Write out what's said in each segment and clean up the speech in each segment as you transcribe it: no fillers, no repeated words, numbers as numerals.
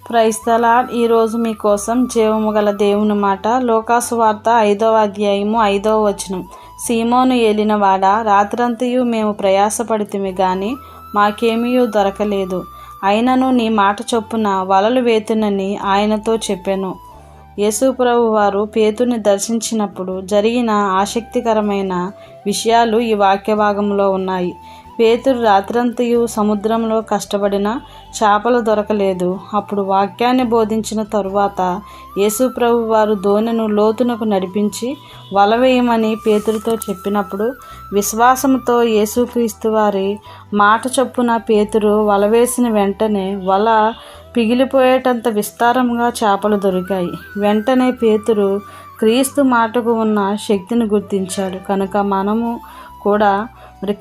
Praise the lord. ఈరోజు మీకోసం జీవము గల దేవుని మాట. లూకాసు వార్త 5వ అధ్యాయము 5వ వచనం. సీమోను ఏలినవాడా, రాత్రంతయు మేము ప్రయాసపడితిమి గాని మాకేమీ దొరకలేదు, అయినను నీ మాట చొప్పున వలలు వేతునని ఆయనతో చెప్పెను. యేసుప్రభు వారు పేతురుని దర్శించినప్పుడు జరిగిన ఆసక్తికరమైన విషయాలు ఈ వాక్య భాగంలో ఉన్నాయి. పేతురు రాత్రంతయు సముద్రంలో కష్టపడినా చేపలు దొరకలేదు. అప్పుడు వాక్యాన్ని బోధించిన తరువాత యేసుప్రభు వారు దోణిను లోతునకు నడిపించి వల వేయమని పేతురుతో చెప్పినప్పుడు విశ్వాసంతో యేసుక్రీస్తు వారి మాట చొప్పున పేతురు వల వేసిన వెంటనే వల పిగిలిపోయేటంత విస్తారంగా చేపలు దొరికాయి. వెంటనే పేతురు క్రీస్తు మాటకు ఉన్న శక్తిని గుర్తించాడు. కనుక మనము కూడా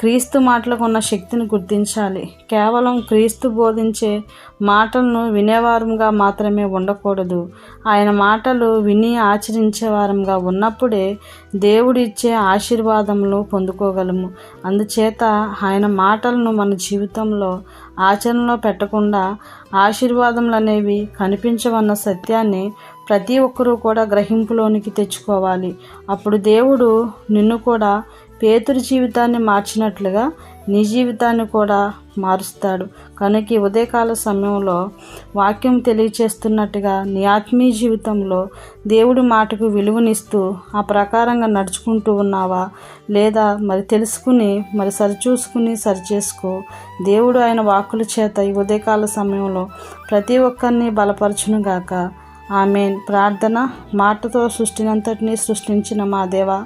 క్రీస్తు మాటలకు ఉన్న శక్తిని గుర్తించాలి. కేవలం క్రీస్తు బోధించే మాటలను వినేవారంగా మాత్రమే ఉండకూడదు. ఆయన మాటలు విని ఆచరించేవారంగా ఉన్నప్పుడే దేవుడిచ్చే ఆశీర్వాదములు పొందుకోగలము. అందుచేత ఆయన మాటలను మన జీవితంలో ఆచరణలో పెట్టకుండా ఆశీర్వాదములు అనేవి కనిపించవన్న సత్యాన్ని ప్రతి ఒక్కరూ కూడా గ్రహింపులోనికి తెచ్చుకోవాలి. అప్పుడు దేవుడు నిన్ను కూడా పేతురు జీవితాన్ని మార్చినట్లుగా నీ జీవితాన్ని కూడా మారుస్తాడు. కనుక ఈ ఉదయకాల సమయంలో వాక్యం తెలియచేస్తున్నట్టుగా నీ ఆత్మీయ జీవితంలో దేవుడి మాటకు విలువనిస్తూ ఆ ప్రకారంగా నడుచుకుంటూ ఉన్నావా లేదా తెలుసుకుని సరిచూసుకుని సరిచేసుకో. దేవుడు ఆయన వాక్కుల చేత ఈ ఉదయకాల సమయంలో ప్రతి ఒక్కరిని బలపరచునుగాక. ఆమేన్. ప్రార్థన. మాటతో సృష్టినంతటినీ సృష్టించిన మా దేవా,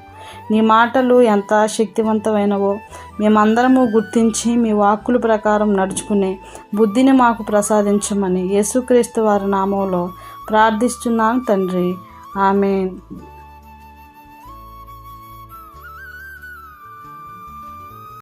నీ మాటలు ఎంత శక్తివంతమైనవో మేమందరము గుర్తించి మీ వాక్కుల ప్రకారం నడుచుకునే బుద్ధిని మాకు ప్రసాదించమని యేసుక్రీస్తు వారి నామంలో ప్రార్థిస్తున్నాను తండ్రి. ఆమేన్.